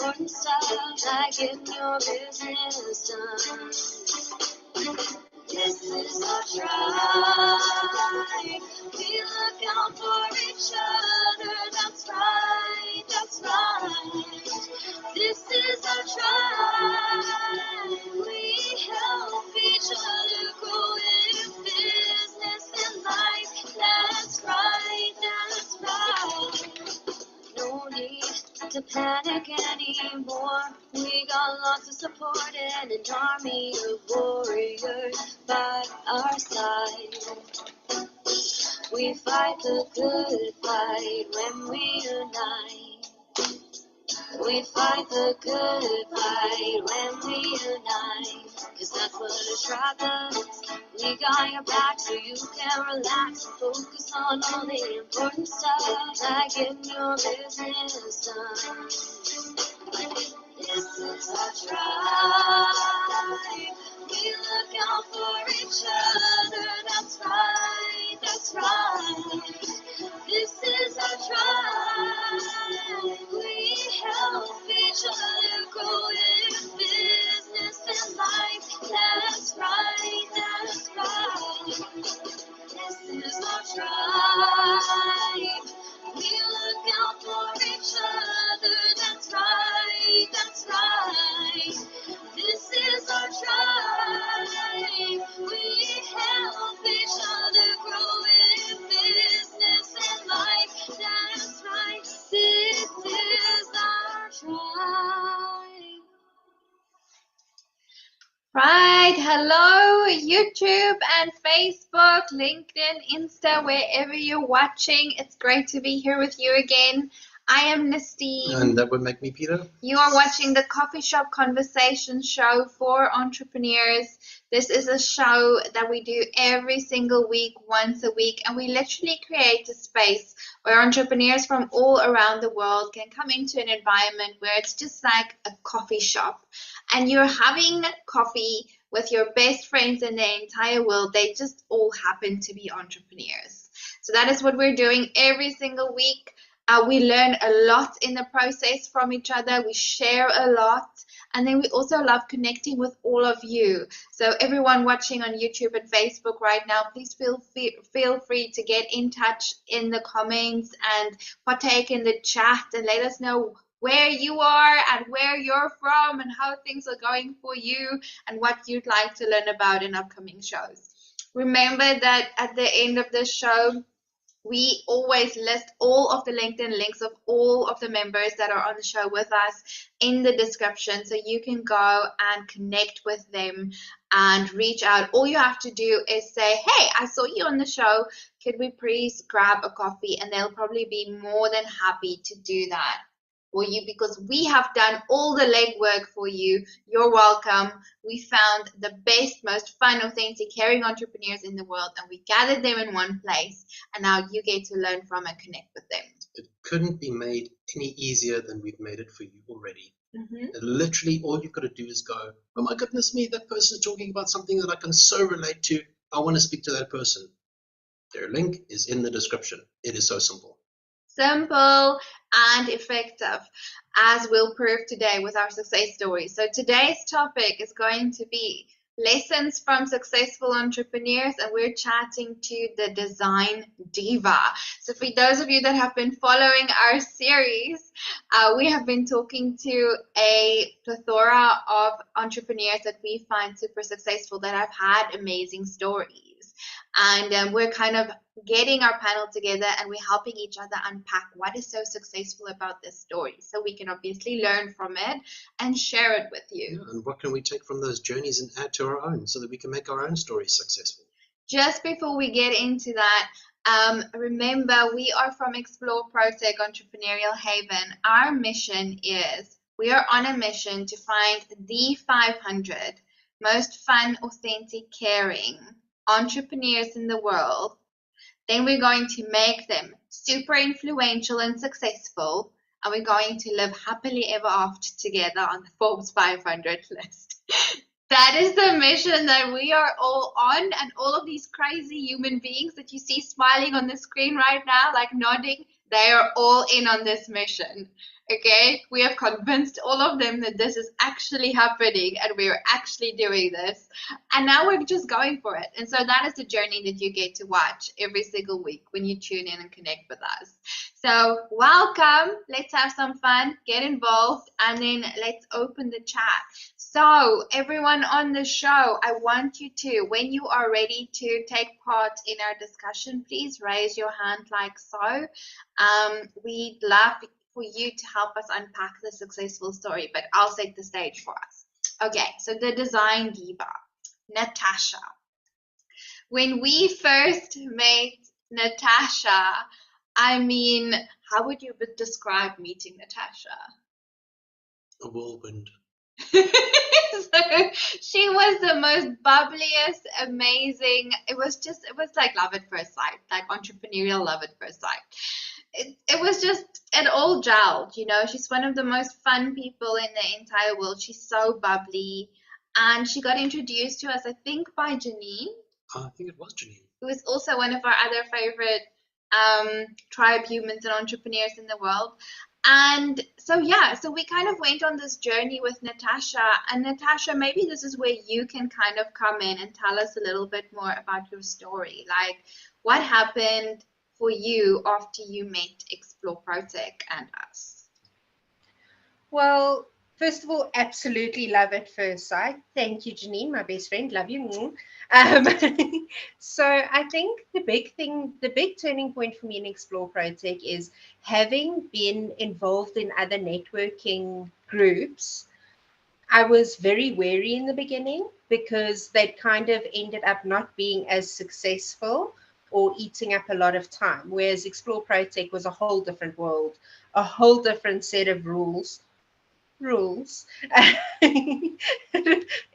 important stuff, like getting your business done. This is our tribe. We look out for each other. That's right, that's right. This is our tribe. We help each other grow in business and life. That's right, that's right. No need to panic anymore. We got lots of support and an army of warriors by our side. We fight the good fight when we unite. We fight the good fight when we unite. 'Cause that's what a tribe does. We got your back so you can relax and focus on all the important stuff, like getting your business done. This is our tribe. We look out for each other. That's right, that's right. This is our tribe. We help each other grow in business and life. That's right, that's right. This is our tribe. We look out for each other. That's right, that's right. This is our tribe. We help each other grow in business and life. That's right. This is our tribe. Right, hello YouTube and Facebook, LinkedIn, Insta, wherever you're watching. It's great to be here with you again. I am Nestene. And that would make me Peter. You are watching the Coffee Shop Conversation show for entrepreneurs. This is a show that we do every single week, once a week, and we literally create a space where entrepreneurs from all around the world can come into an environment where it's just like a coffee shop. And you're having coffee with your best friends in the entire world. They just all happen to be entrepreneurs. So that is what we're doing every single week. We learn a lot in the process from each other. We share a lot. And then we also love connecting with all of you. So everyone watching on YouTube and Facebook right now, please feel free to get in touch in the comments and partake in the chat and let us know where you are and where you're from and how things are going for you and what you'd like to learn about in upcoming shows. Remember that at the end of the show, we always list all of the LinkedIn links of all of the members that are on the show with us in the description, so you can go and connect with them and reach out. All you have to do is say, hey, I saw you on the show. Could we please grab a coffee? And they'll probably be more than happy to do that for you, because we have done all the legwork for you. You're welcome. We found the best, most fun, authentic, caring entrepreneurs in the world, and we gathered them in one place, and now you get to learn from and connect with them. It couldn't be made any easier than we've made it for you already. Mm-hmm. Literally, all you've got to do is go, oh my goodness me, that person's talking about something that I can so relate to. I want to speak to that person. Their link is in the description. It is so simple. Simple and effective, as we'll prove today with our success story. So today's topic is going to be lessons from successful entrepreneurs, and we're chatting to the Design Diva. So for those of you that have been following our series, we have been talking to a plethora of entrepreneurs that we find super successful, that have had amazing stories. And we're kind of getting our panel together, and we're helping each other unpack what is so successful about this story, so we can obviously learn from it and share it with you. Yeah, and what can we take from those journeys and add to our own so that we can make our own stories successful? Just before we get into that, remember, we are from Explore ProTech Entrepreneurial Haven. Our mission is, we are on a mission to find the 500 most fun, authentic, caring entrepreneurs in the world. Then we're going to make them super influential and successful, and we're going to live happily ever after together on the Forbes 500 list. That is the mission that we are all on, and all of these crazy human beings that you see smiling on the screen right now, like nodding, they are all in on this mission. Okay, we have convinced all of them that this is actually happening and we're actually doing this. And now we're just going for it. And so that is the journey that you get to watch every single week when you tune in and connect with us. So, welcome. Let's have some fun, get involved, and then let's open the chat. So, everyone on the show, I want you to, when you are ready to take part in our discussion, please raise your hand like so. We'd love for you to help us unpack the successful story, but I'll set the stage for us. Okay, so the Design Diva, Natasha. When we first met Natasha, I mean, how would you describe meeting Natasha? A whirlwind. So she was the most bubbliest, amazing. It was like love at first sight, like entrepreneurial love at first sight. It was just, it all gelled, you know. She's one of the most fun people in the entire world. She's so bubbly. And she got introduced to us, I think, by Janine, I think it was Janine. who is also one of our other favorite tribe humans and entrepreneurs in the world. And so, yeah, so we kind of went on this journey with Natasha. And Natasha, maybe this is where you can kind of come in and tell us a little bit more about your story. Like, what happened for you after you met Explore ProTech and us? Well, first of all, absolutely love at first sight. Thank you, Janine, my best friend. Love you. So I think the big turning point for me in Explore ProTech is having been involved in other networking groups. I was very wary in the beginning because they'd kind of ended up not being as successful or eating up a lot of time, whereas Explore ProTech was a whole different world, a whole different set of rules.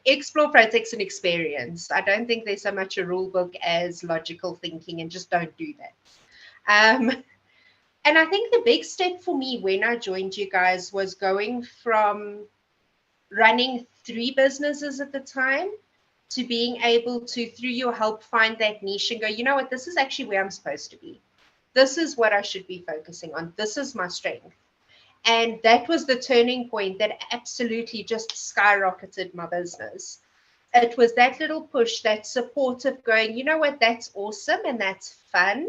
Explore ProTech's an experience. I don't think there's so much a rule book as logical thinking, and just don't do that. And I think the big step for me when I joined you guys was going from running 3 businesses at the time to being able to, through your help, find that niche and go, you know what, this is actually where I'm supposed to be. This is what I should be focusing on. This is my strength. And that was the turning point that absolutely just skyrocketed my business. It was that little push, that support of going, you know what, that's awesome and that's fun.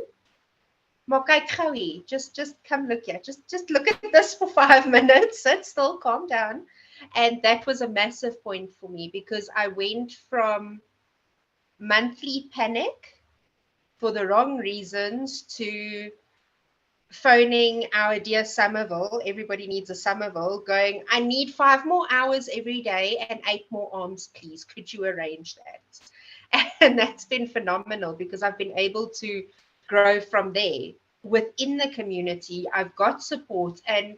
Just come look here. Just look at this for 5 minutes. Sit still, calm down. And that was a massive point for me because I went from monthly panic for the wrong reasons to phoning our dear Somerville, everybody needs a Somerville, going, I need 5 more hours every day and 8 more arms, please. Could you arrange that? And that's been phenomenal because I've been able to grow from there. Within the community, I've got support. And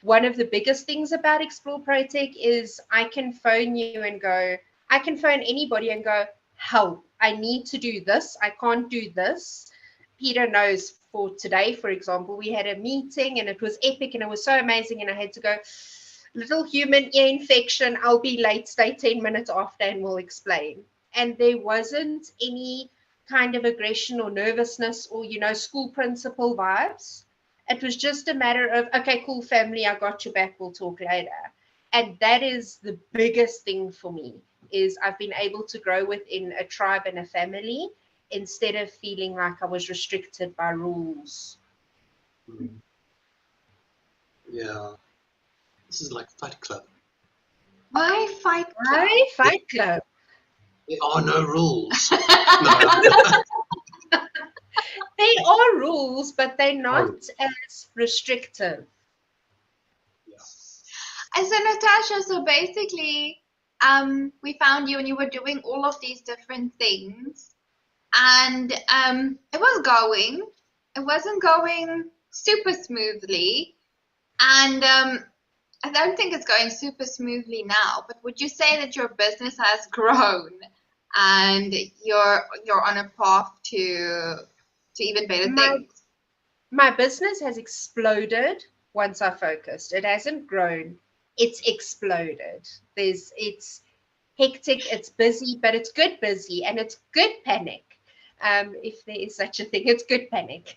one of the biggest things about Explore ProTech is I can phone you and go, I can phone anybody and go, help, I need to do this. I can't do this. Peter knows for today, for example, we had a meeting and it was epic and it was so amazing. And I had to go, little human ear infection, I'll be late, stay 10 minutes after and we'll explain. And there wasn't any kind of aggression or nervousness or, you know, school principal vibes. It was just a matter of, okay, cool, family, I got your back, we'll talk later. And that is the biggest thing for me, is I've been able to grow within a tribe and a family instead of feeling like I was restricted by rules. Yeah. This is like Fight Club. Why Fight Club? Why Fight Club? There are no rules. There are rules, but they're not as restrictive. Yeah. And so Natasha, so basically, we found you and you were doing all of these different things, and it wasn't going super smoothly, and I don't think it's going super smoothly now. But would you say that your business has grown and you're on a path to even better things? My business has exploded once I focused. It hasn't grown. It's exploded. It's hectic, it's busy, but it's good busy and it's good panic. If there is such a thing, it's good panic.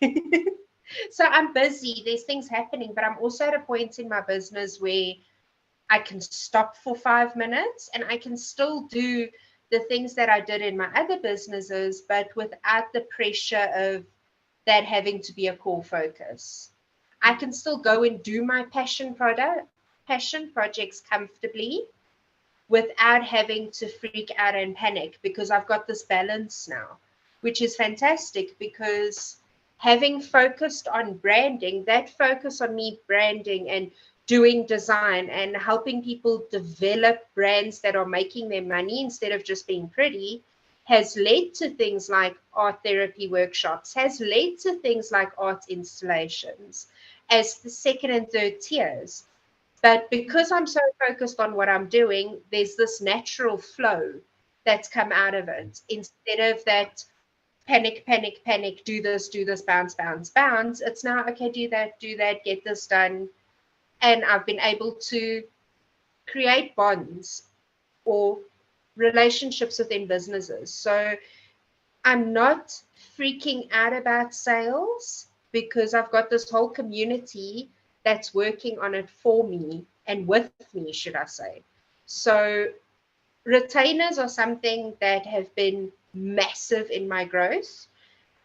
So I'm busy, there's things happening, but I'm also at a point in my business where I can stop for 5 minutes and I can still do the things that I did in my other businesses, but without the pressure of that having to be a core focus. I can still go and do my passion projects comfortably without having to freak out and panic, because I've got this balance now, which is fantastic. Because having focused on branding, that focus on me branding and doing design and helping people develop brands that are making them money instead of just being pretty, has led to things like art therapy workshops, has led to things like art installations as the second and third tiers. But because I'm so focused on what I'm doing, there's this natural flow that's come out of it. Instead of that panic, panic, panic, do this, bounce, bounce, bounce, it's now, okay, do that, get this done. And I've been able to create bonds or relationships within businesses. So I'm not freaking out about sales because I've got this whole community that's working on it for me and with me, should I say. So retainers are something that have been massive in my growth.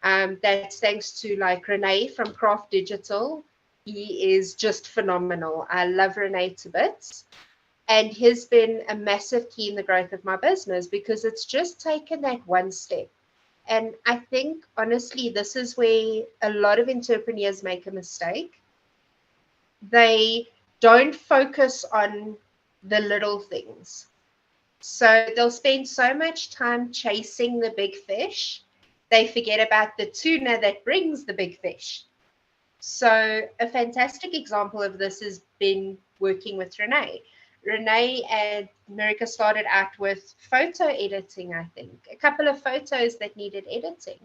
That's thanks to like Renee from Craft Digital. He is just phenomenal. I love Renee to bits. And he's been a massive key in the growth of my business because it's just taken that one step. And I think, honestly, this is where a lot of entrepreneurs make a mistake. They don't focus on the little things. So they'll spend so much time chasing the big fish, they forget about the tuna that brings the big fish. So a fantastic example of this has been working with Renee. Renee and America started out with photo editing, I think, a couple of photos that needed editing.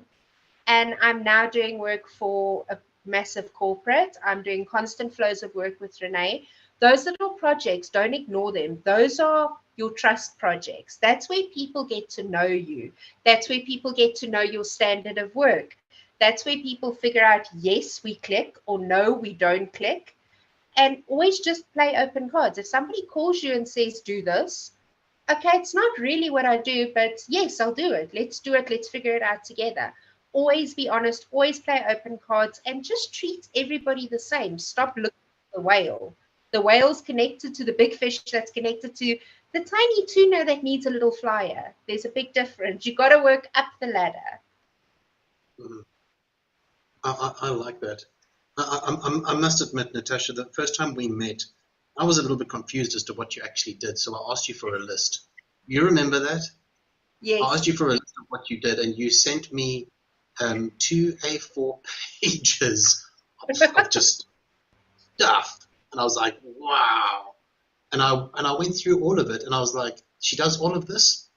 And I'm now doing work for a massive corporate. I'm doing constant flows of work with Renee. Those little projects, don't ignore them. Those are your trust projects. That's where people get to know you. That's where people get to know your standard of work. That's where people figure out, yes, we click, or no, we don't click. And always just play open cards. If somebody calls you and says, do this, okay, it's not really what I do, but yes, I'll do it. Let's do it. Let's figure it out together. Always be honest, always play open cards, and just treat everybody the same. Stop looking at the whale. The whale's connected to the big fish that's connected to the tiny tuna that needs a little flyer. There's a big difference. You got to work up the ladder. Mhm. I like that. I must admit, Natasha, the first time we met, I was a little bit confused as to what you actually did. So I asked you for a list. You remember that? Yes. I asked you for a list of what you did, and you sent me 2 A4 pages of just stuff. And I was like, wow. And I went through all of it, and I was like, she does all of this,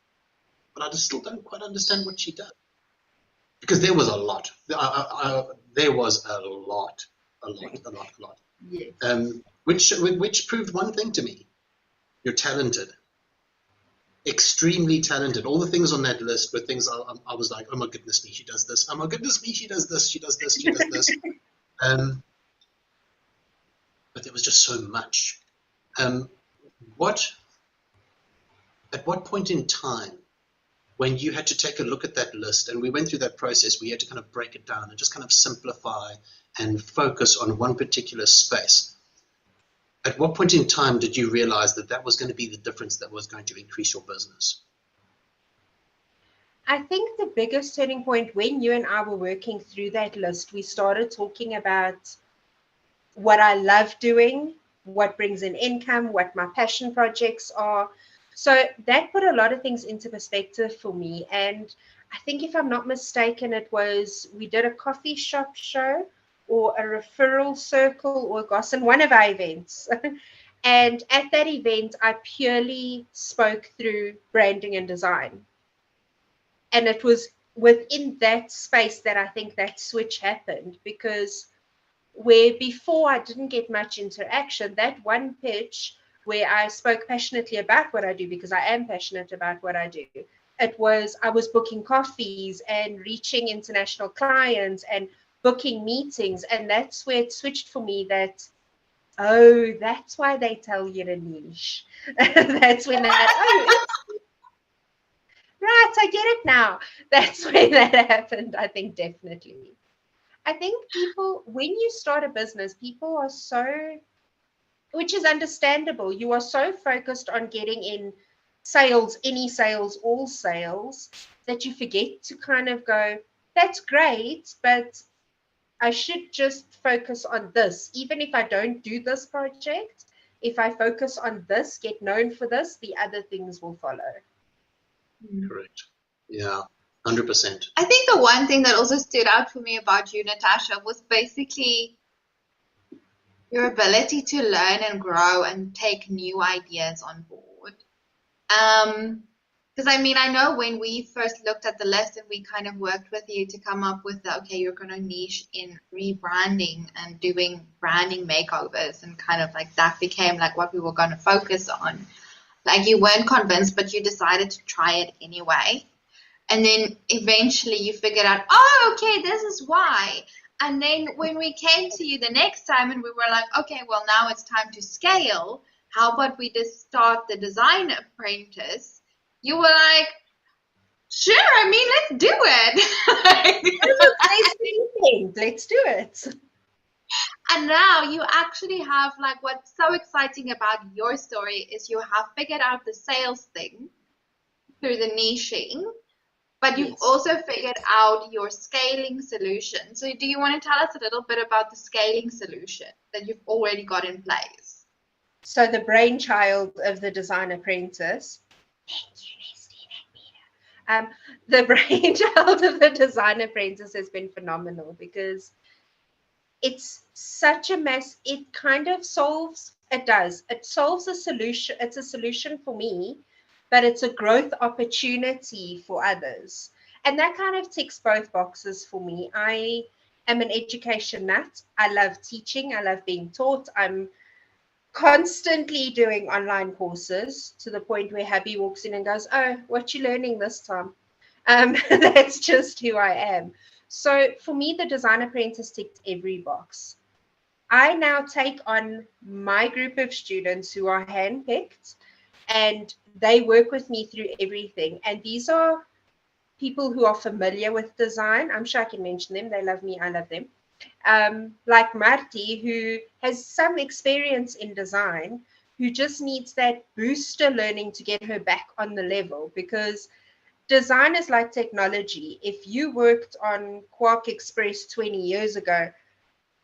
but I just still don't quite understand what she does. Because there was a lot. There was a lot. Yes. Which proved one thing to me: you're talented, extremely talented. All the things on that list were things I was like, oh my goodness me, she does this. Oh my goodness me, she does this. She does this. She does this. But there was just so much. What at what point in time, when you had to take a look at that list, and we went through that process, we had to kind of break it down and just kind of simplify and focus on one particular space. At what point in time did you realize that that was going to be the difference that was going to increase your business? I think the biggest turning point when you and I were working through that list, we started talking about what I love doing, what brings in income, what my passion projects are. So that put a lot of things into perspective for me. And I think, if I'm not mistaken, it was we did a coffee shop show or a referral circle or gossip, one of our events. And at that event, I purely spoke through branding and design. And it was within that space that I think that switch happened, because where before I didn't get much interaction, that one pitch where I spoke passionately about what I do, because I am passionate about what I do, I was booking coffees and reaching international clients and booking meetings. And that's where it switched for me that, oh, that's why they tell you to niche. That's when that, oh, right, I get it now. That's when that happened, I think, definitely. I think people, when you start a business, people are so, which is understandable, you are so focused on getting in sales, any sales, all sales, that you forget to kind of go, that's great, but I should just focus on this. Even if I don't do this project, if I focus on this, get known for this, the other things will follow. Correct. Yeah, 100%. I think the one thing that also stood out for me about you, Natasha, was basically your ability to learn and grow and take new ideas on board. Because I mean, I know when we first looked at the list and we kind of worked with you to come up with the, okay, you're going to niche in rebranding and doing branding makeovers, and kind of like that became like what we were going to focus on. Like you weren't convinced, but you decided to try it anyway. And then eventually you figured out, oh, okay, this is why. And then when we came to you the next time and we were like, okay, well, now it's time to scale. How about we just start the Design Apprentice? You were like, sure, I mean, let's do it. Let's do it. And now you actually have, like, what's so exciting about your story is you have figured out the sales thing through the niching, but you've also figured out your scaling solution. So do you want to tell us a little bit about the scaling solution that you've already got in place? So the brainchild of the Design Apprentice. Thank you, Nestene and Peter. The brainchild of the Design Apprentice has been phenomenal because it's such a mess. It kind of solves, it solves a solution. It's a solution for me, but it's a growth opportunity for others. And that kind of ticks both boxes for me. I am an education nut. I love teaching. I love being taught. I'm constantly doing online courses to the point where hubby walks in and goes, oh, what you learning this time? That's just who I am. So for me, the Design Apprentice ticked every box. I now take on my group of students who are handpicked, and they work with me through everything. And these are people who are familiar with design. I'm sure I can mention them. They love me. I love them. Like Marti, who has some experience in design, who just needs that booster learning to get her back on the level, because design is like technology. If you worked on Quark Express 20 years ago,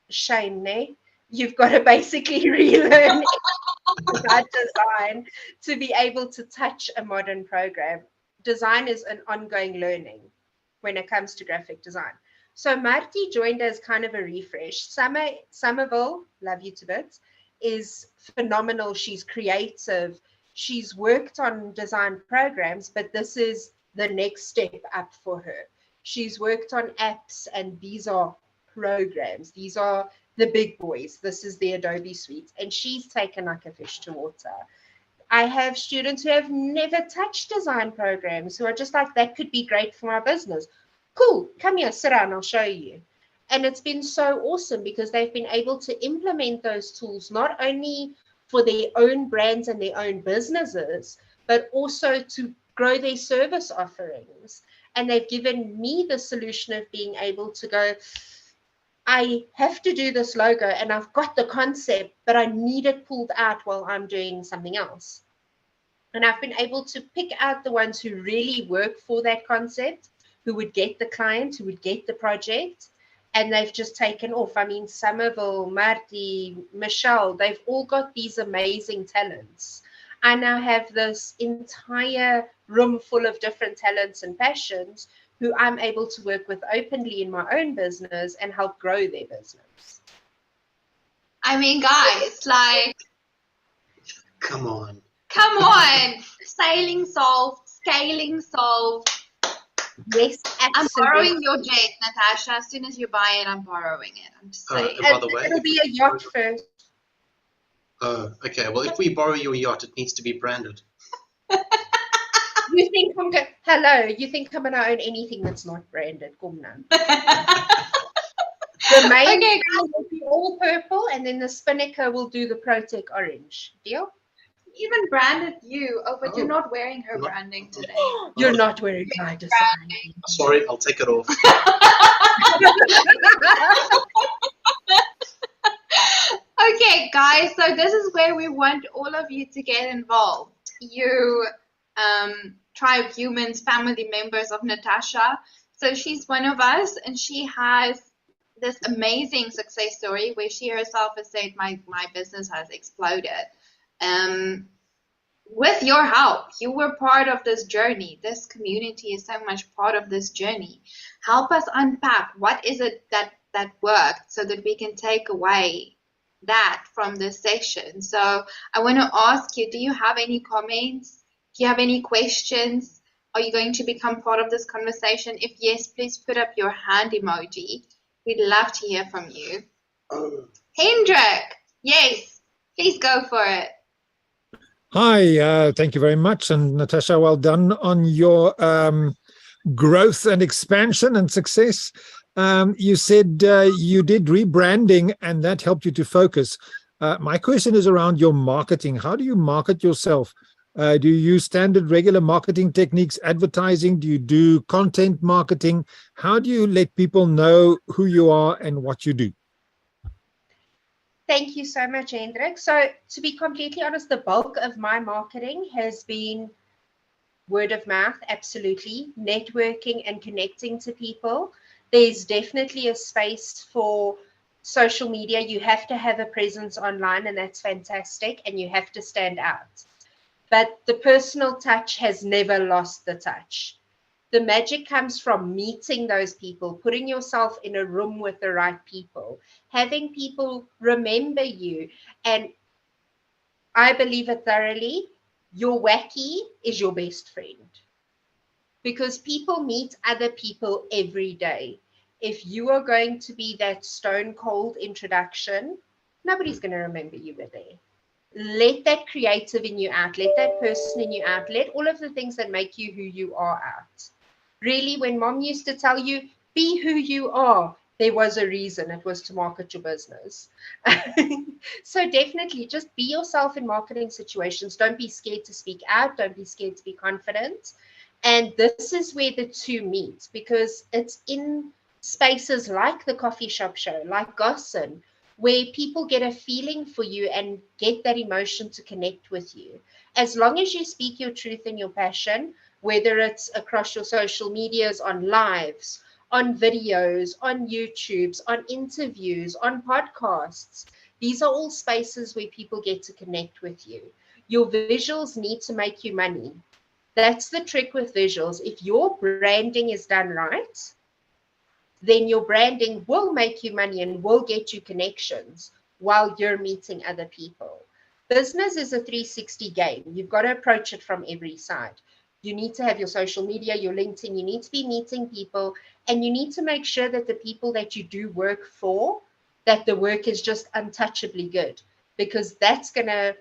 shame, ne? You've got to basically relearn about design to be able to touch a modern program. Design is an ongoing learning when it comes to graphic design. So Marti joined as kind of a refresh. Somerville, love you to bits, is phenomenal. She's creative. She's worked on design programs, but this is the next step up for her. She's worked on apps, and these are programs. These are the big boys. This is the Adobe suite, and she's taken like a fish to water. I have students who have never touched design programs who are just like, that could be great for my business. Cool, come here, sit down, I'll show you. And it's been so awesome because they've been able to implement those tools not only for their own brands and their own businesses, but also to grow their service offerings. And they've given me the solution of being able to go, I have to do this logo and I've got the concept, but I need it pulled out while I'm doing something else. And I've been able to pick out the ones who really work for that concept, who would get the client, who would get the project, and they've just taken off. I mean, Somerville, Marti, Michelle, they've all got these amazing talents. I now have this entire room full of different talents and passions who I'm able to work with openly in my own business and help grow their business. I mean, guys, like, Come on. Sailing solved, scaling solved. Yes, absolutely. I'm borrowing your jet, Natasha. As soon as you buy it, I'm borrowing it. I'm just saying. By the way, it'll be a yacht first. Oh, okay. Well, if we borrow your yacht, it needs to be branded. You think I'm hello? You think I'm gonna own anything that's not branded? Come now. The main Okay, thing will be all purple, and then the spinnaker will do the ProTech orange. Deal? even branded you. Oh, but you're Oh, not wearing her not- branding today. You're Oh, not wearing my design. sorry, I'll take it off. Okay, guys, so this is where we want all of you to get involved. You, tribe humans, family members of Natasha. So she's one of us, and she has this amazing success story where she herself has said, my business has exploded. With your help, you were part of this journey. This community is so much part of this journey. Help us unpack what is it that worked so that we can take away that from this session. So I want to ask you, do you have any comments? Do you have any questions? Are you going to become part of this conversation? If yes, please put up your hand emoji. We'd love to hear from you. Hendrik, yes, please go for it. Hi, thank you very much. And Natasha, well done on your growth and expansion and success. You said you did rebranding and that helped you to focus. My question is around your marketing. How do you market yourself? Do you use standard regular marketing techniques, advertising? Do you do content marketing? How do you let people know who you are and what you do? Thank you so much, Hendrik. So to be completely honest, the bulk of my marketing has been word of mouth, absolutely. Networking and connecting to people. There's definitely a space for social media. You have to have a presence online, and that's fantastic, and you have to stand out. But the personal touch has never lost the touch. The magic comes from meeting those people, putting yourself in a room with the right people, having people remember you. And I believe it thoroughly, your wacky is your best friend, because people meet other people every day. If you are going to be that stone cold introduction, nobody's going to remember you were there. Let that creative in you out, let that person in you out, let all of the things that make you who you are out. Really, when mom used to tell you, be who you are, there was a reason. It was to market your business. So definitely just be yourself in marketing situations. Don't be scared to speak out. Don't be scared to be confident. And this is where the two meet, because it's in spaces like the coffee shop show, like Gossen, where people get a feeling for you and get that emotion to connect with you. As long as you speak your truth and your passion, whether it's across your social medias, on lives, on videos, on YouTubes, on interviews, on podcasts. These are all spaces where people get to connect with you. Your visuals need to make you money. That's the trick with visuals. If your branding is done right, then your branding will make you money and will get you connections while you're meeting other people. Business is a 360 game. You've got to approach it from every side. You need to have your social media, your LinkedIn, you need to be meeting people, and you need to make sure that the people that you do work for, that the work is just untouchably good, because that's going to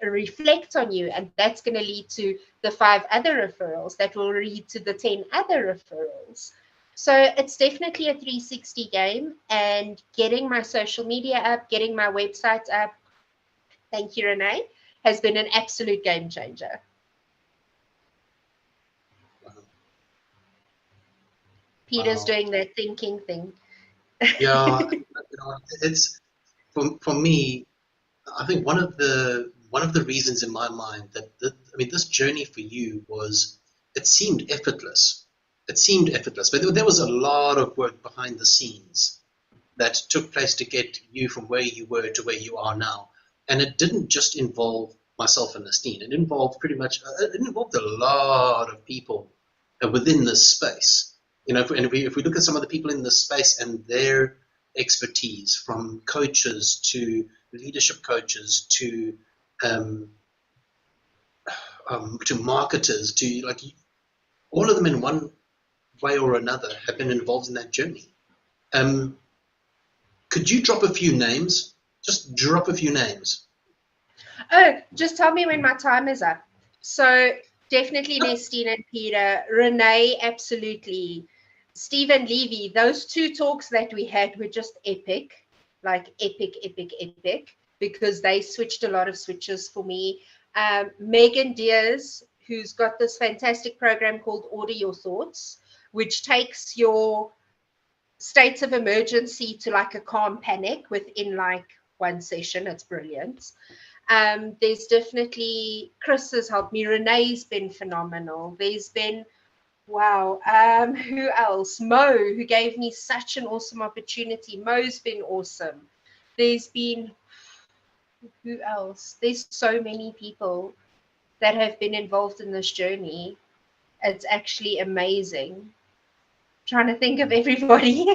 reflect on you, and that's going to lead to the 5 other referrals that will lead to the 10 other referrals. So it's definitely a 360 game, and getting my social media up, getting my website up, thank you, Renee, has been an absolute game changer. Peter's doing that thinking thing. Yeah, it's for me. I think one of the reasons in my mind that this journey for you was, it seemed effortless. It seemed effortless, but there was a lot of work behind the scenes that took place to get you from where you were to where you are now. And it didn't just involve myself and Nestene. It involved it involved a lot of people within this space. If we look at some of the people in this space and their expertise, from coaches to leadership coaches to marketers, to all of them in one way or another have been involved in that journey. Could you drop a few names? Just drop a few names. Oh, just tell me when my time is up. So definitely Nestene and Peter. Renee, absolutely. Stephen Levy, those 2 talks that we had were just epic, like epic, epic, epic, because they switched a lot of switches for me. Megan Diaz, who's got this fantastic program called Order Your Thoughts, which takes your states of emergency to like a calm panic within like 1 session. It's brilliant. There's definitely, Chris has helped me. Renee's been phenomenal. There's been, wow, who else? Mo, who gave me such an awesome opportunity. Mo's been awesome. There's been, who else? There's so many people that have been involved in this journey. It's actually amazing. Trying to think of everybody.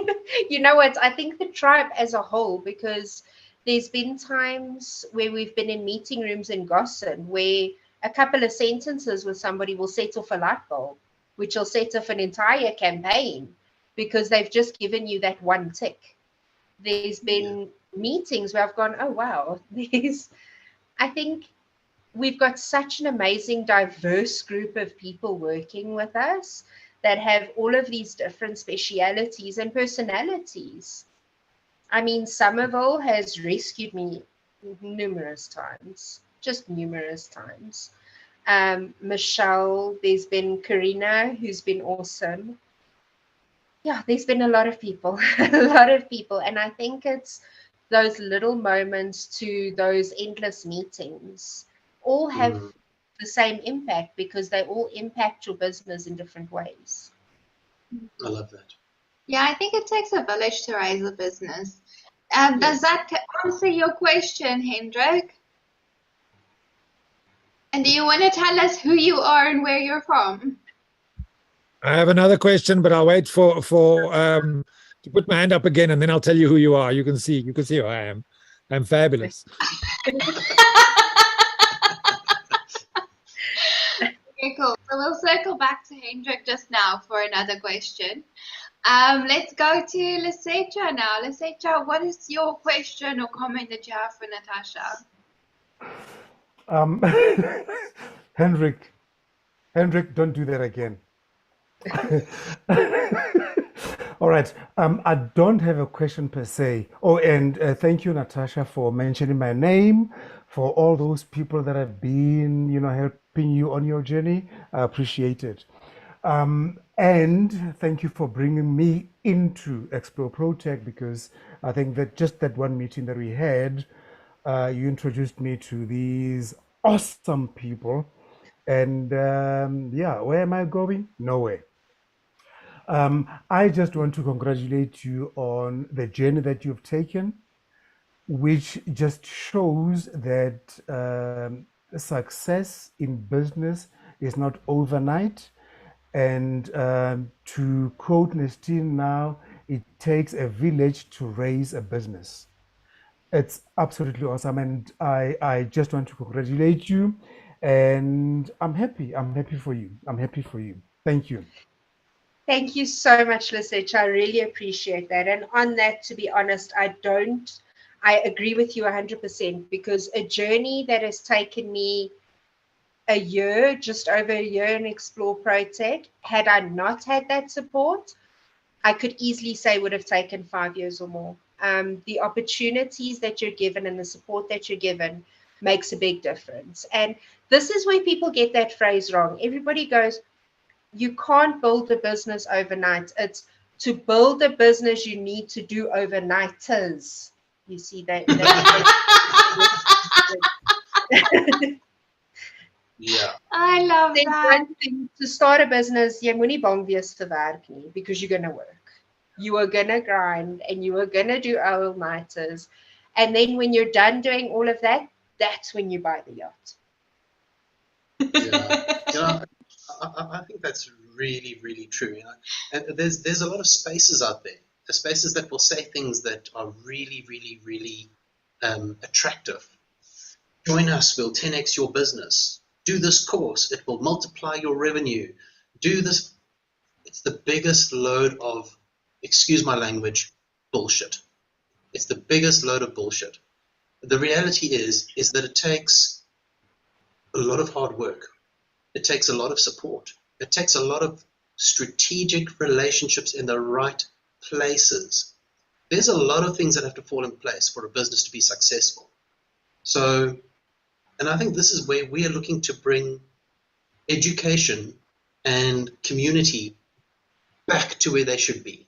You know what? I think the tribe as a whole, because there's been times where we've been in meeting rooms in Gossen where a couple of sentences with somebody will set off a light bulb, which will set off an entire campaign because they've just given you that one tick. There's been meetings where I've gone, oh, wow, I think we've got such an amazing, diverse group of people working with us that have all of these different specialities and personalities. I mean, Somerville has rescued me numerous times, just numerous times. Michelle, there's been Karina, who's been awesome. Yeah, there's been a lot of people, a lot of people. And I think it's those little moments to those endless meetings all have the same impact because they all impact your business in different ways. I love that. Yeah, I think it takes a village to raise a business. Does that answer your question, Hendrik? And do you want to tell us who you are and where you're from? I have another question, but I'll wait for to put my hand up again, and then I'll tell you who you are. You can see who I am. I'm fabulous. Okay, cool. So we'll circle back to Hendrik just now for another question. Let's go to Lisecha now. Lisecha, what is your question or comment that you have for Natasha? Hendrik, don't do that again. All right. I don't have a question per se. Oh, and thank you, Natasha, for mentioning my name, for all those people that have been, helping you on your journey. I appreciate it. And thank you for bringing me into Explore ProTech, because I think that just that one meeting that we had, you introduced me to these awesome people. And where am I going? Nowhere. I just want to congratulate you on the journey that you've taken, which just shows that success in business is not overnight. And to quote Nestene now, it takes a village to raise a business. It's absolutely awesome. And I just want to congratulate you. And I'm happy. I'm happy for you. I'm happy for you. Thank you. Thank you so much, Lisette. I really appreciate that. And on that, to be honest, I agree with you 100%, because a journey that has taken me a year, just over a year in Explore ProTech, had I not had that support, I could easily say would have taken 5 years or more. The opportunities that you're given and the support that you're given makes a big difference. And this is where people get that phrase wrong. Everybody goes, you can't build a business overnight. It's to build a business, you need to do overnighters. You see that? Yeah. I love that. One thing, to start a business, jy moenie bang wees vir werk nie, because you're going to work. You are going to grind and you are going to do all-nighters. And then when you're done doing all of that, that's when you buy the yacht. Yeah. I think that's really, really true. And there's a lot of spaces out there, spaces that will say things that are really, really, really attractive. Join us, we'll 10x your business. Do this course, it will multiply your revenue. Do this. It's the biggest load of, excuse my language, bullshit. It's the biggest load of bullshit. The reality is that it takes a lot of hard work. It takes a lot of support. It takes a lot of strategic relationships in the right places. There's a lot of things that have to fall in place for a business to be successful. So, and I think this is where we are looking to bring education and community back to where they should be,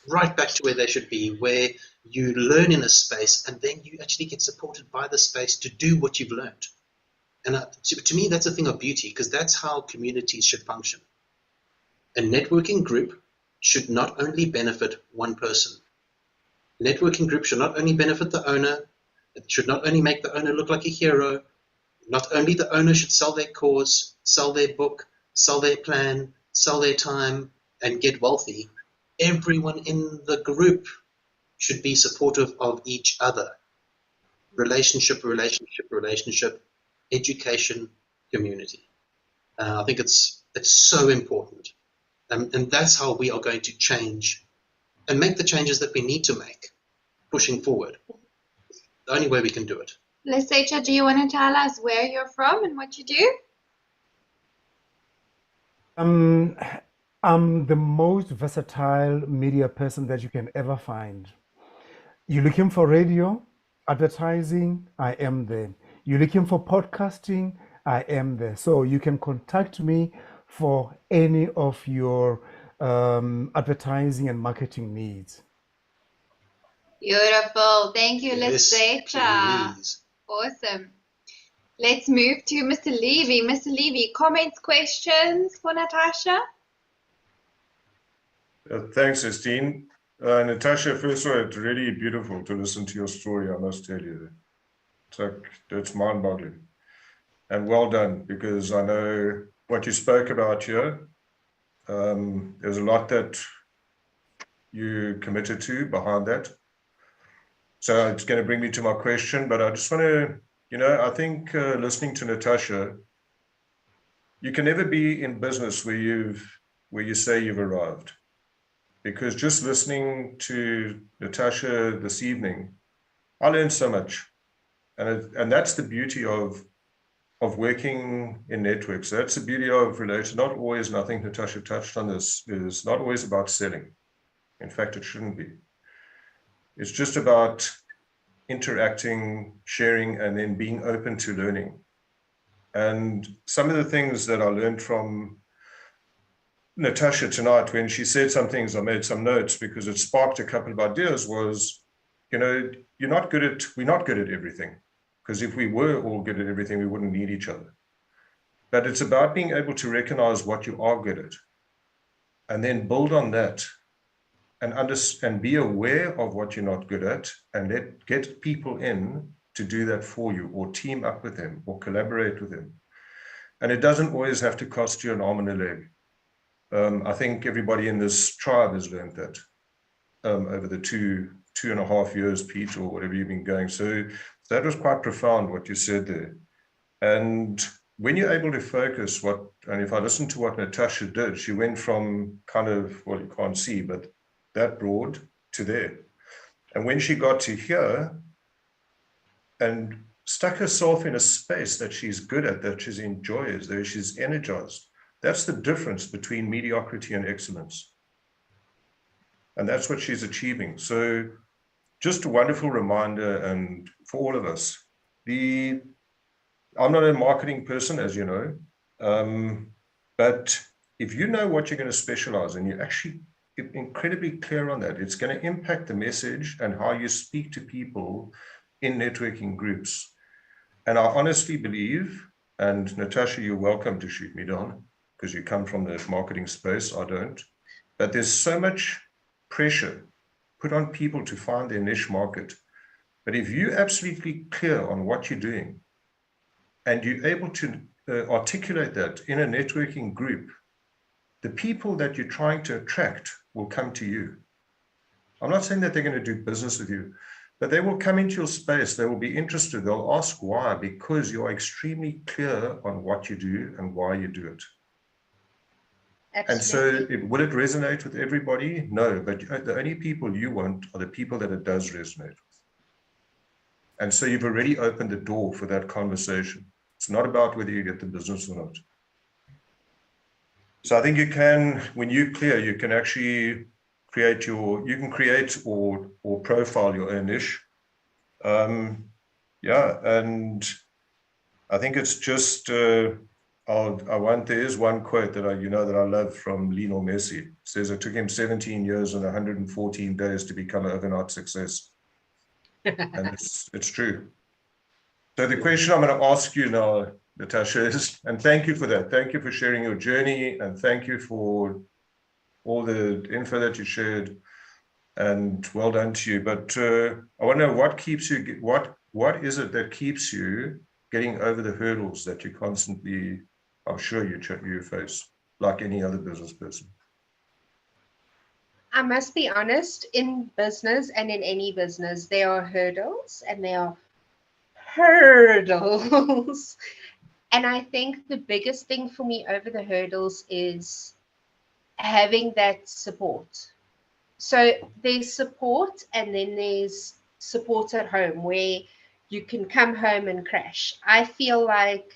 right back to where they should be, where you learn in a space and then you actually get supported by the space to do what you've learned. And to me, that's a thing of beauty, because that's how communities should function. A networking group should not only benefit one person. A networking group should not only benefit the owner, it should not only make the owner look like a hero, not only the owner should sell their course, sell their book, sell their plan, sell their time, and get wealthy. Everyone in the group should be supportive of each other. Relationship, education, community. I think it's so important. And that's how we are going to change and make the changes that we need to make pushing forward. The only way we can do it. Lesecha, do you want to tell us where you're from and what you do? I'm the most versatile media person that you can ever find. You're looking for radio, advertising, I am there. You're looking for podcasting, I am there. So you can contact me for any of your advertising and marketing needs. Beautiful. Thank you, Yes, Lesecha. please. Awesome. Let's move to Mr. Levy. Mr. Levy, comments, questions for Natasha? Thanks, Nestene. Natasha, first of all, it's really beautiful to listen to your story, I must tell you. It's like, it's mind-boggling. And well done, because I know what you spoke about here. There's a lot that you committed to behind that. So it's going to bring me to my question, but I just want to, I think listening to Natasha, you can never be in business where you say you've arrived. Because just listening to Natasha this evening, I learned so much. And that's the beauty of working in networks. That's the beauty of relation. Not always, and I think Natasha touched on this, is not always about selling. In fact, it shouldn't be. It's just about interacting, sharing, and then being open to learning. And some of the things that I learned from Natasha tonight, when she said some things, I made some notes because it sparked a couple of ideas, was, we're not good at everything. Because if we were all good at everything, we wouldn't need each other. But it's about being able to recognize what you are good at and then build on that and be aware of what you're not good at and get people in to do that for you, or team up with them, or collaborate with them. And it doesn't always have to cost you an arm and a leg. I think everybody in this tribe has learned that over the two and a half years, Pete, or whatever you've been going. So that was quite profound what you said there. And when you're able to focus and if I listen to what Natasha did, she went from kind of, well, you can't see, but that broad to there. And when she got to here and stuck herself in a space that she's good at, that she enjoys, that she's energized, that's the difference between mediocrity and excellence. And that's what she's achieving. So just a wonderful reminder, and for all of us, I'm not a marketing person, as you know, but if you know what you're going to specialize in, you're actually incredibly clear on that. It's going to impact the message and how you speak to people in networking groups. And I honestly believe, and Natasha, you're welcome to shoot me down, because you come from the marketing space, I don't. But there's so much pressure put on people to find their niche market. But if you're absolutely clear on what you're doing, and you're able to articulate that in a networking group, the people that you're trying to attract will come to you. I'm not saying that they're going to do business with you, but they will come into your space. They will be interested. They'll ask why, because you are extremely clear on what you do and why you do it. Absolutely. And so will it resonate with everybody? No, but the only people you want are the people that it does resonate with. And so you've already opened the door for that conversation. It's not about whether you get the business or not. So I think you can, when you clear, you can actually create or profile your own niche. Yeah, and I think it's just, there is one quote that I love from Lionel Messi. It says it took him 17 years and 114 days to become an overnight success. And it's true. So the question I'm going to ask you now, Natasha, is, and thank you for that. Thank you for sharing your journey, and thank you for all the info that you shared, and well done to you. But I want to know what keeps you, what is it that keeps you getting over the hurdles that you constantly, I'm sure you face, like any other business person? I must be honest, in business and in any business, there are hurdles and there are hurdles. And I think the biggest thing for me over the hurdles is having that support. So there's support, and then there's support at home where you can come home and crash. I feel like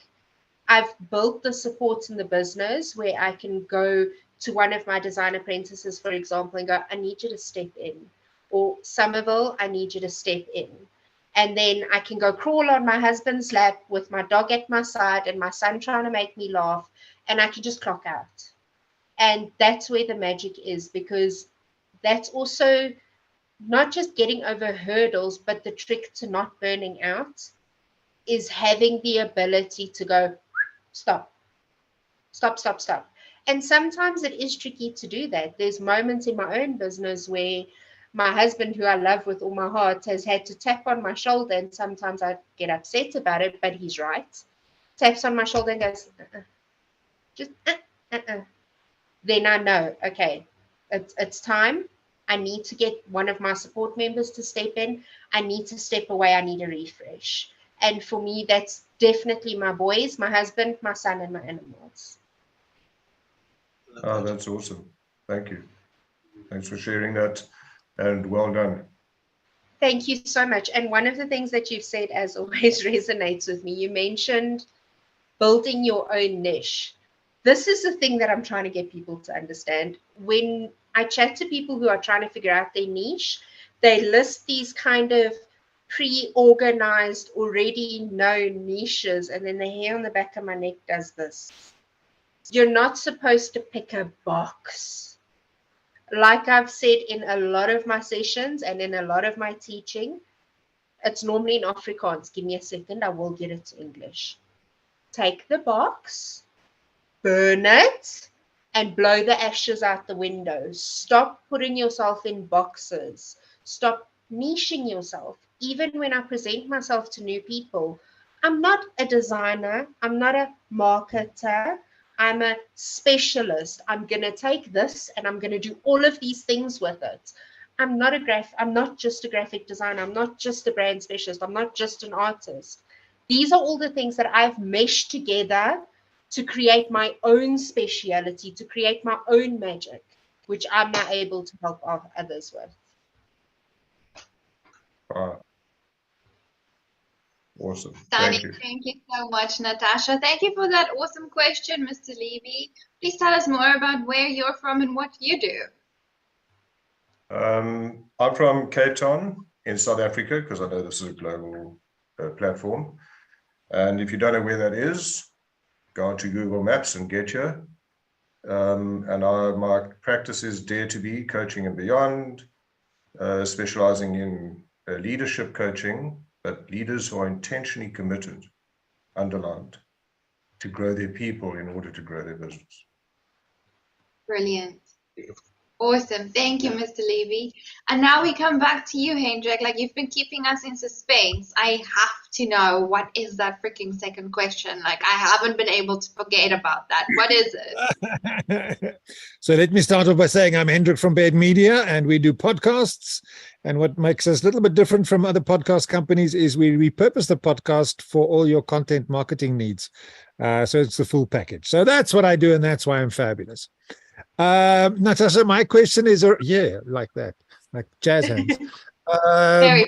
I've built the support in the business where I can go to one of my design apprentices, for example, and go, I need you to step in. Or Somerville, I need you to step in. And then I can go crawl on my husband's lap with my dog at my side and my son trying to make me laugh, and I can just clock out. And that's where the magic is, because that's also not just getting over hurdles, but the trick to not burning out is having the ability to go, stop. And sometimes it is tricky to do that. There's moments in my own business where my husband, who I love with all my heart, has had to tap on my shoulder, and sometimes I get upset about it, but he's right. Taps on my shoulder and goes, just Then I know, okay, it's time. I need to get one of my support members to step in. I need to step away. I need a refresh. And for me, that's definitely my boys, my husband, my son, and my animals. Oh, that's awesome. Thank you. Thanks for sharing that, and well done. Thank you so much. And one of the things that you've said, as always, resonates with me. You mentioned building your own niche. This is the thing that I'm trying to get people to understand. When I chat to people who are trying to figure out their niche, they list these kind of pre-organized, already known niches, and then the hair on the back of my neck does this. You're not supposed to pick a box. Like I've said in a lot of my sessions and in a lot of my teaching, it's normally in Afrikaans. Give me a second, I will get it to English. Take the box, burn it, and blow the ashes out the window. Stop putting yourself in boxes. Stop niching yourself. Even when I present myself to new people, I'm not a designer. I'm not a marketer. I'm a specialist. I'm going to take this and I'm going to do all of these things with it. I'm not just a graphic designer. I'm not just a brand specialist. I'm not just an artist. These are all the things that I've meshed together to create my own speciality, to create my own magic, which I'm now able to help others with. Awesome. Thank you so much, Natasha. Thank you for that awesome question, Mr. Levy. Please tell us more about where you're from and what you do. I'm from Cape Town in South Africa, because I know this is a global platform. And if you don't know where that is, go onto Google Maps and get here. My practice is Dare to Be Coaching and Beyond, specializing in leadership coaching, but leaders who are intentionally committed, underlined, to grow their people in order to grow their business. Brilliant. Awesome. Thank you, Mr. Levy. And now we come back to you, Hendrik. Like, you've been keeping us in suspense. I have to know, what is that freaking second question? Like, I haven't been able to forget about that. What is it? So let me start off by saying I'm Hendrik from Baird Media, and we do podcasts. And what makes us a little bit different from other podcast companies is we repurpose the podcast for all your content marketing needs. So it's the full package. So that's what I do, and that's why I'm fabulous. Natasha, my question is, like that, like jazz hands. The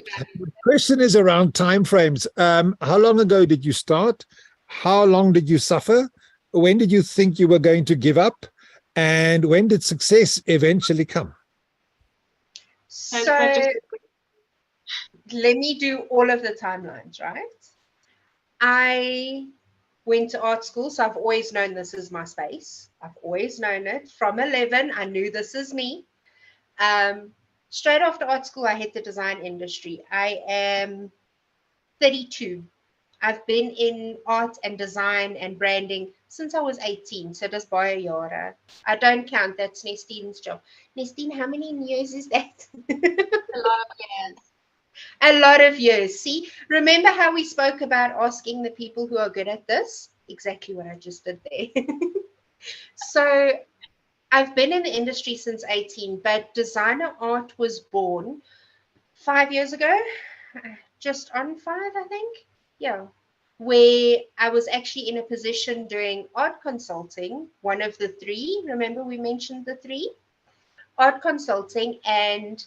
question is around timeframes. How long ago did you start? How long did you suffer? When did you think you were going to give up? And when did success eventually come? So That's let me do all of the timelines, right? I went to art school, so I've always known this is my space. I've always known it. From 11, I knew this is me. Straight after art school, I hit the design industry. I am 32. I've been in art and design and branding since I was 18. So does baie jare. I don't count. That's Nestene's job. Nestene, how many years is that? a lot of years. A lot of years. See, remember how we spoke about asking the people who are good at this? Exactly what I just did there. So I've been in the industry since 18, but designer art was born 5 years ago, just on 5, I think. Yeah. Where I was actually in a position doing art consulting, one of the 3. Remember, we mentioned the 3 art consulting, and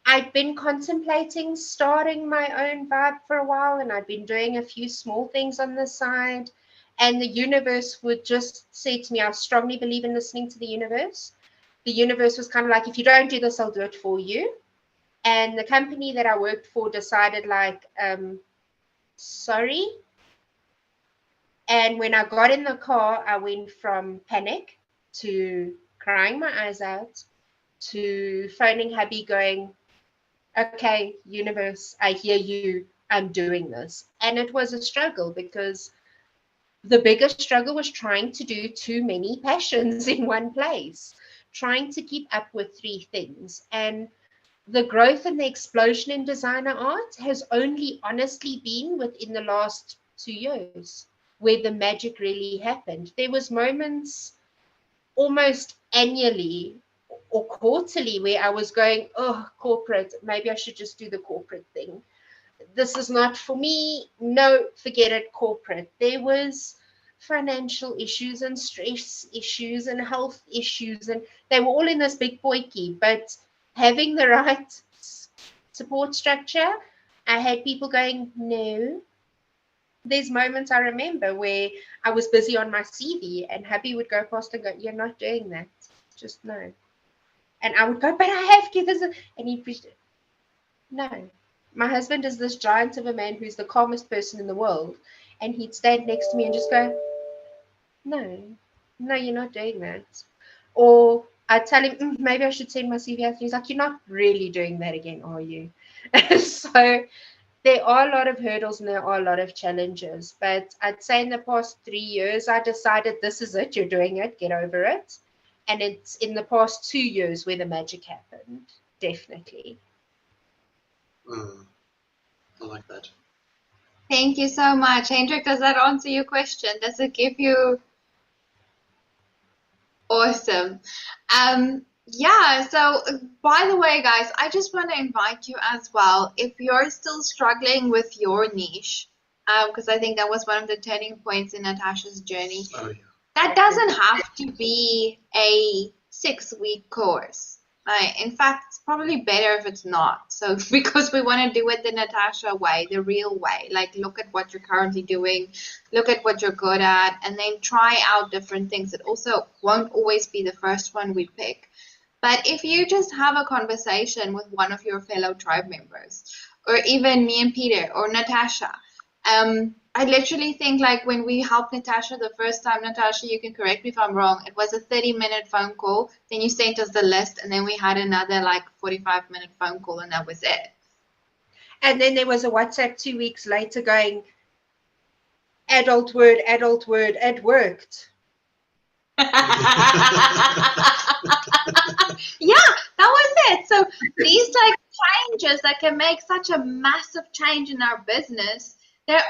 I'd been contemplating starting my own vibe for a while, and I'd been doing a few small things on the side. And the universe would just say to me, I strongly believe in listening to the universe. The universe was kind of like, if you don't do this, I'll do it for you. And the company that I worked for decided, like, sorry. And when I got in the car, I went from panic to crying my eyes out to phoning hubby going, okay, universe, I hear you, I'm doing this. And it was a struggle because the biggest struggle was trying to do too many passions in one place, trying to keep up with 3 things. And the growth and the explosion in designer art has only honestly been within the last 2 years where the magic really happened. There was moments almost annually or quarterly where I was going, oh, corporate, maybe I should just do the corporate thing. This is not for me. No, forget it, corporate. There was financial issues and stress issues and health issues, and they were all in this big boikie, but having the right support structure, I had people going, no. There's moments I remember where I was busy on my CV and hubby would go past and go, you're not doing that. Just no. And I would go, but I have to. And he'd be, no. My husband is this giant of a man who's the calmest person in the world. And he'd stand next to me and just go, no, you're not doing that. Or I'd tell him, maybe I should send my CV out. He's like, you're not really doing that again, are you? So there are a lot of hurdles and there are a lot of challenges. But I'd say in the past 3 years, I decided this is it. You're doing it. Get over it. And it's in the past 2 years where the magic happened. Definitely. I like that. Thank you so much. Hendrik, does that answer your question? Does it give you... Awesome. Yeah, so by the way, guys, I just want to invite you as well, if you're still struggling with your niche, because I think that was one of the turning points in Natasha's journey. Oh, yeah. That doesn't have to be a 6-week course. In fact, it's probably better if it's not. So because we want to do it the Natasha way, the real way. Like, look at what you're currently doing, look at what you're good at, and then try out different things. It also won't always be the first one we pick. But if you just have a conversation with one of your fellow tribe members, or even me and Peter, or Natasha, I literally think, like, when we helped Natasha the first time, Natasha, you can correct me if I'm wrong, it was a 30-minute phone call, then you sent us the list, and then we had another, like, 45-minute phone call, and that was it. And then there was a WhatsApp 2 weeks later going, adult word, it worked. Yeah, that was it. So these, like, changes that can make such a massive change in our business, they're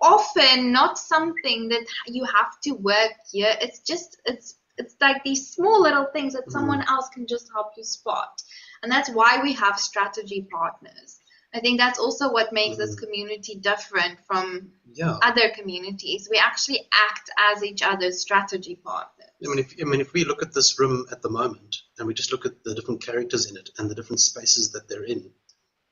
often not something that you have to work here. It's just, it's like these small little things that someone else can just help you spot. And that's why we have strategy partners. I think that's also what makes this community different from other communities. We actually act as each other's strategy partners. I mean, if we look at this room at the moment and we just look at the different characters in it and the different spaces that they're in,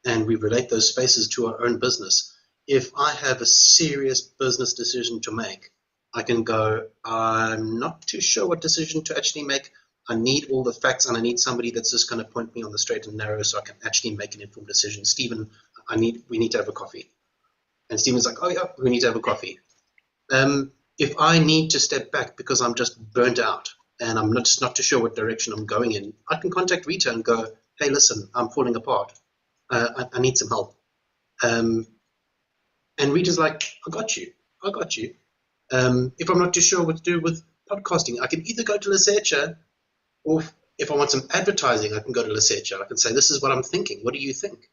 and we relate those spaces to our own business, if I have a serious business decision to make, I can go, I'm not too sure what decision to actually make. I need all the facts, and I need somebody that's just going to point me on the straight and narrow so I can actually make an informed decision. Stephen, we need to have a coffee. And Stephen's like, oh yeah, we need to have a coffee. If I need to step back because I'm just burnt out and I'm just not too sure what direction I'm going in, I can contact Rita and go, hey, listen, I'm falling apart. I need some help. And Rita's like, I got you. If I'm not too sure what to do with podcasting, I can either go to Lasecha, or if I want some advertising, I can go to Lasecha. I can say, this is what I'm thinking. What do you think?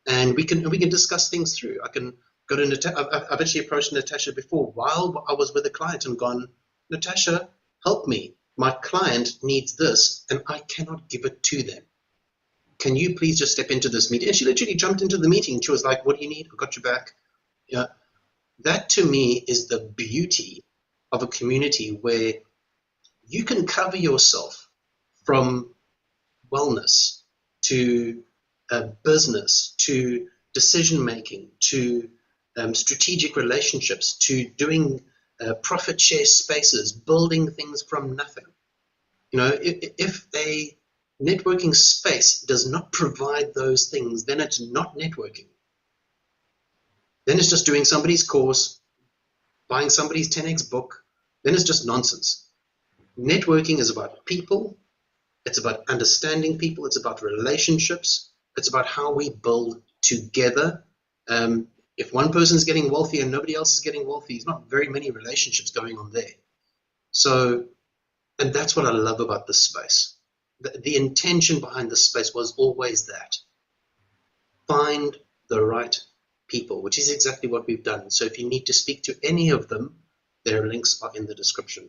And we can discuss things through. I can go to Natasha. I've actually approached Natasha before while I was with a client and gone, Natasha, help me. My client needs this, and I cannot give it to them. Can you please just step into this meeting? And she literally jumped into the meeting. She was like, what do you need? I got your back. Yeah. That to me is the beauty of a community where you can cover yourself from wellness to business to decision making to strategic relationships to doing profit share spaces, building things from nothing. If a networking space does not provide those things, then it's not networking. Then it's just doing somebody's course, buying somebody's 10x book. Then it's just nonsense. Networking is about people. It's about understanding people. It's about relationships. It's about how we build together. If one person's getting wealthy and nobody else is getting wealthy, there's not very many relationships going on there. So, and that's what I love about this space. The intention behind this space was always that. Find the right people, which is exactly what we've done. So if you need to speak to any of them, their links are in the description.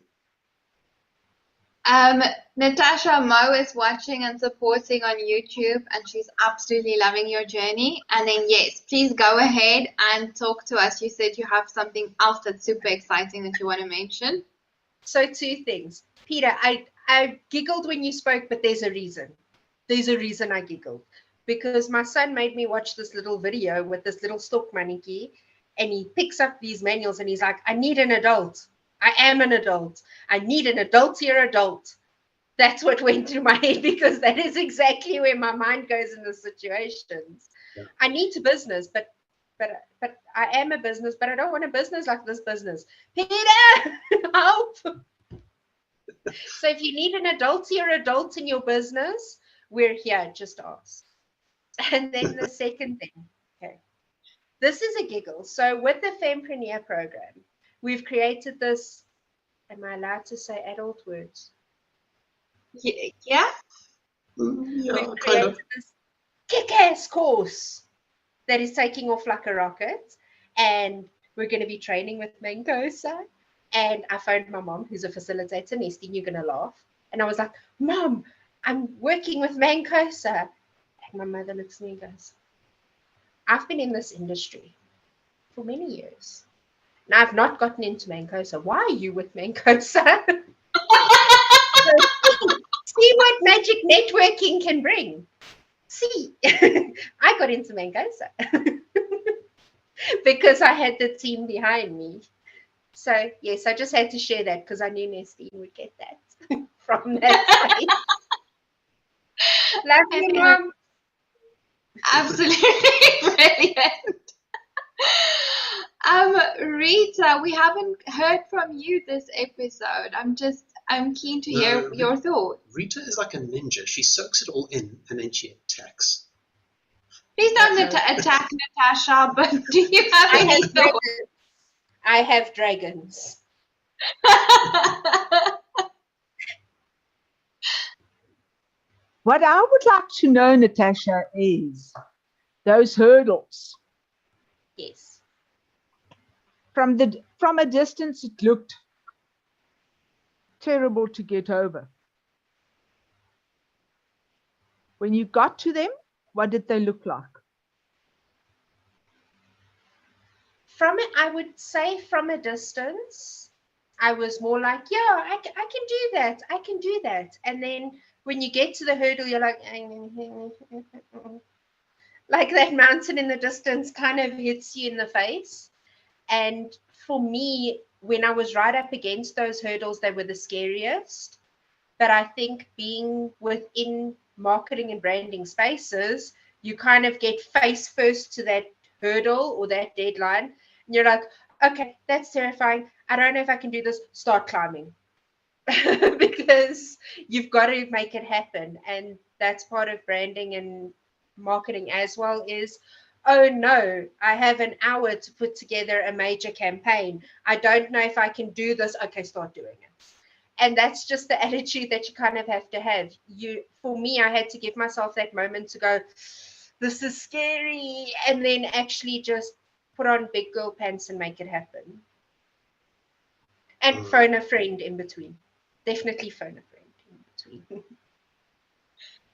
Natasha Mo is watching and supporting on YouTube, and she's absolutely loving your journey. And then, yes, please go ahead and talk to us. You said you have something else that's super exciting that you want to mention. So 2 things. Peter, I giggled when you spoke, but there's a reason. There's a reason I giggled. Because my son made me watch this little video with this little stock monkey, and he picks up these manuals and he's like, I need an adult. I am an adult. I need an adultier adult. That's what went through my head, because that is exactly where my mind goes in the situations. Yeah. I need to business, but I am a business, but I don't want a business like this business. Peter, help. So if you need an adultier adult in your business, we're here, just ask. And then the second thing, okay, this is a giggle. So with the Fempreneur program, we've created this, am I allowed to say adult words? Yeah. We've created this kick-ass course that is taking off like a rocket. And we're going to be training with Mancosa. And I phoned my mom, who's a facilitator. Nestene, you're going to laugh. And I was like, Mom, I'm working with Mancosa. And my mother looks at me and goes, I've been in this industry for many years. And I've not gotten into Mancosa. Why are you with Mancosa? See what magic networking can bring. See, I got into Mancosa because I had the team behind me. So, yes, I just had to share that because I knew Nestene would get that from that side. Love you, Mom. Absolutely brilliant. Rita, we haven't heard from you this episode. I'm keen to hear your thoughts. Rita is like a ninja. She soaks it all in and then she attacks. Please don't attack Natasha, but do you have any thoughts? I have dragons. What I would like to know, Natasha, is those hurdles. Yes. From a distance, it looked terrible to get over. When you got to them, what did they look like? I would say from a distance, I was more like, yeah, I can do that. I can do that. And then when you get to the hurdle, you're like, like that mountain in the distance kind of hits you in the face. And for me, when I was right up against those hurdles, they were the scariest. But I think being within marketing and branding spaces, you kind of get face first to that hurdle or that deadline. And you're like, okay, that's terrifying. I don't know if I can do this. Start climbing. Because you've got to make it happen. And that's part of branding and marketing as well is, oh no, I have an hour to put together a major campaign. I don't know if I can do this. Okay, start doing it. And that's just the attitude that you kind of have to have. For me, I had to give myself that moment to go, this is scary, and then actually just put on big girl pants and make it happen. And phone a friend in between. Definitely phone a friend in between.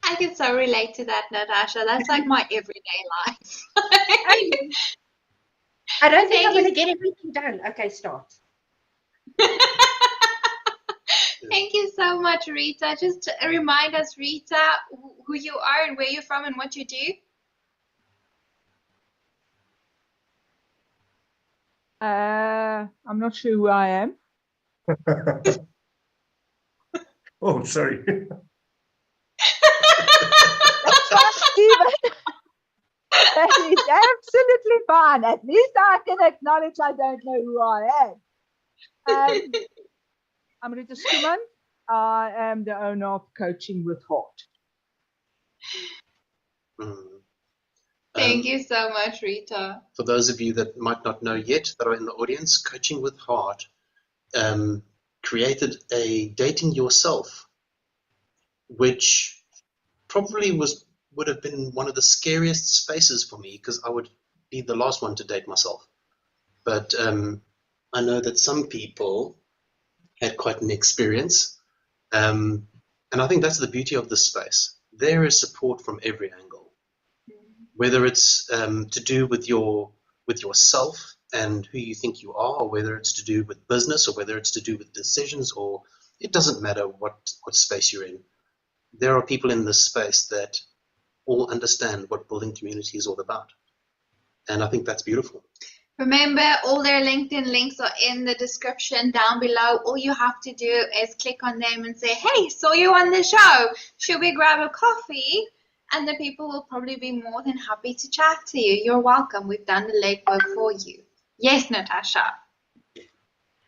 I can so relate to that, Natasha. That's like my everyday life. I don't think I'm going to get everything done. Okay, start. Thank you so much, Rita. Just remind us, Rita, who you are and where you're from and what you do. I'm not sure who I am. Oh, sorry. That's fine, Stephen. That is absolutely fine. At least I can acknowledge I don't know who I am. I'm Rita Schumann. I am the owner of Coaching with Heart. Thank you so much, Rita. For those of you that might not know yet that are in the audience, Coaching with Heart created a dating yourself, which probably would have been one of the scariest spaces for me because I would be the last one to date myself. But I know that some people had quite an experience. And I think that's the beauty of this space. There is support from every angle, whether it's to do with yourself and who you think you are, or whether it's to do with business, or whether it's to do with decisions, or it doesn't matter what space you're in. There are people in this space that all understand what building community is all about. And I think that's beautiful. Remember, all their LinkedIn links are in the description down below. All you have to do is click on them and say, hey, saw you on the show. Should we grab a coffee? And the people will probably be more than happy to chat to you. You're welcome. We've done the legwork for you. Yes, Natasha.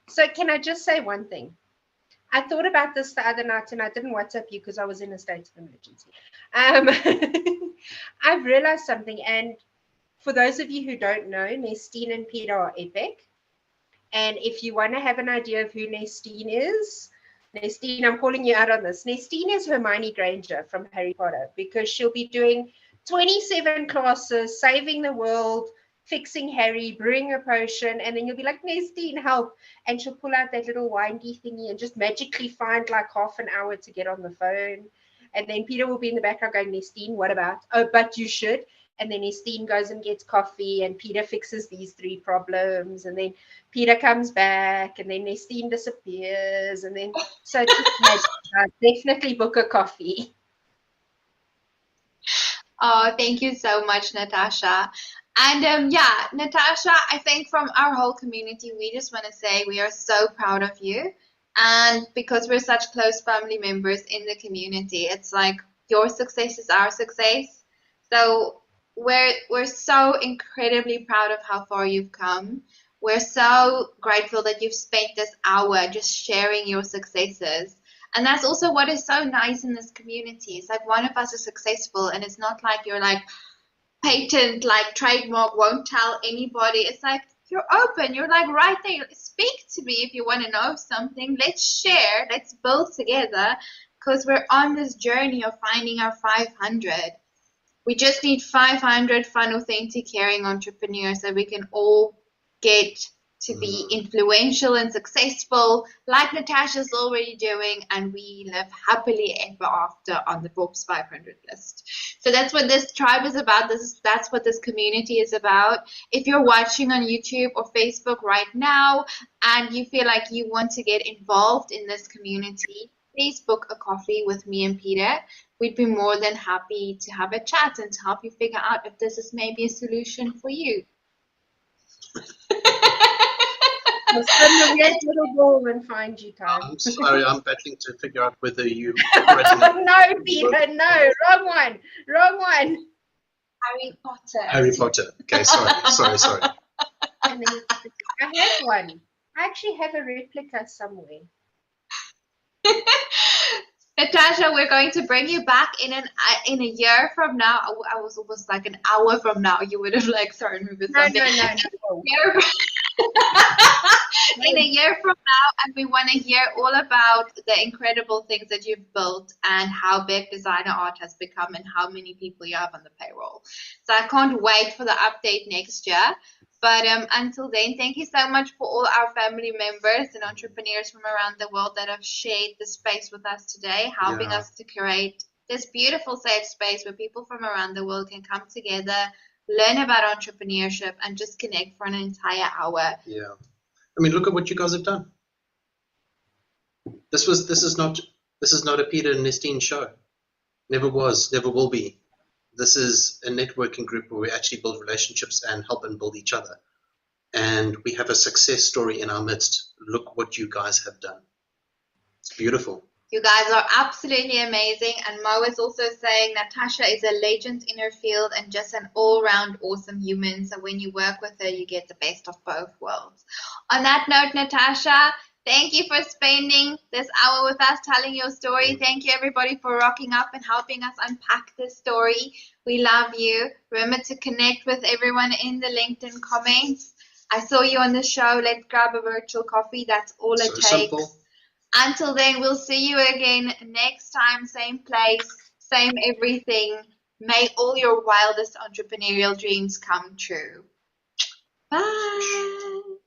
So can I just say one thing? I thought about this the other night and I didn't WhatsApp you because I was in a state of emergency. I've realized something, and for those of you who don't know, Nestene and Peter are epic. And if you want to have an idea of who Nestene is, Nestene, I'm calling you out on this. Nestene is Hermione Granger from Harry Potter because she'll be doing 27 classes, saving the world, fixing Harry, brewing a potion, and then you'll be like, Nestene, help. And she'll pull out that little windy thingy and just magically find like half an hour to get on the phone. And then Peter will be in the background going, Nestene, what about? Oh, but you should. And then Nestene goes and gets coffee, and Peter fixes these 3 problems, and then Peter comes back, and then Nestene disappears, and then so just definitely book a coffee. Oh, thank you so much, Natasha. And yeah, Natasha, I think from our whole community, we just want to say we are so proud of you. And because we're such close family members in the community, it's like your success is our success. So we're so incredibly proud of how far you've come. We're so grateful that you've spent this hour just sharing your successes. And that's also what is so nice in this community. It's like one of us is successful, and it's not like you're like patent, like trademark, won't tell anybody. It's like you're open. You're like right there. Speak to me if you want to know something. Let's share. Let's build together, because we're on this journey of finding our 500. We just need 500 fun, authentic, caring entrepreneurs so we can all get to be influential and successful like Natasha's already doing, and we live happily ever after on the Forbes 500 list. So that's what this tribe is about. That's what this community is about. If you're watching on YouTube or Facebook right now and you feel like you want to get involved in this community, please book a coffee with me and Peter. We'd be more than happy to have a chat and to help you figure out if this is maybe a solution for you. We'll spin the weird little ball and find you, time. I'm sorry, I'm battling to figure out whether you operating on No, Peter, no, wrong one, wrong one. Harry Potter. Harry Potter. Okay, sorry. And then I have one. I actually have a replica somewhere. Natasha, we're going to bring you back in a year from now. I was almost like an hour from now. You would have like thrown me with something. No. In a year from now, and we want to hear all about the incredible things that you've built and how big designer art has become and how many people you have on the payroll. So I can't wait for the update next year. But until then, thank you so much for all our family members and entrepreneurs from around the world that have shared the space with us today, helping us to create this beautiful safe space where people from around the world can come together, learn about entrepreneurship, and just connect for an entire hour. Yeah. I mean, look at what you guys have done. This is not a Peter and Nestene show. Never was, never will be. This is a networking group where we actually build relationships and help and build each other. And we have a success story in our midst. Look what you guys have done. It's beautiful. You guys are absolutely amazing. And Mo is also saying Natasha is a legend in her field and just an all-round awesome human. So when you work with her, you get the best of both worlds. On that note, Natasha, thank you for spending this hour with us, telling your story. Thank you, everybody, for rocking up and helping us unpack this story. We love you. Remember to connect with everyone in the LinkedIn comments. I saw you on the show. Let's grab a virtual coffee. That's all it takes. Simple. Until then, we'll see you again next time, same place, same everything. May all your wildest entrepreneurial dreams come true. Bye.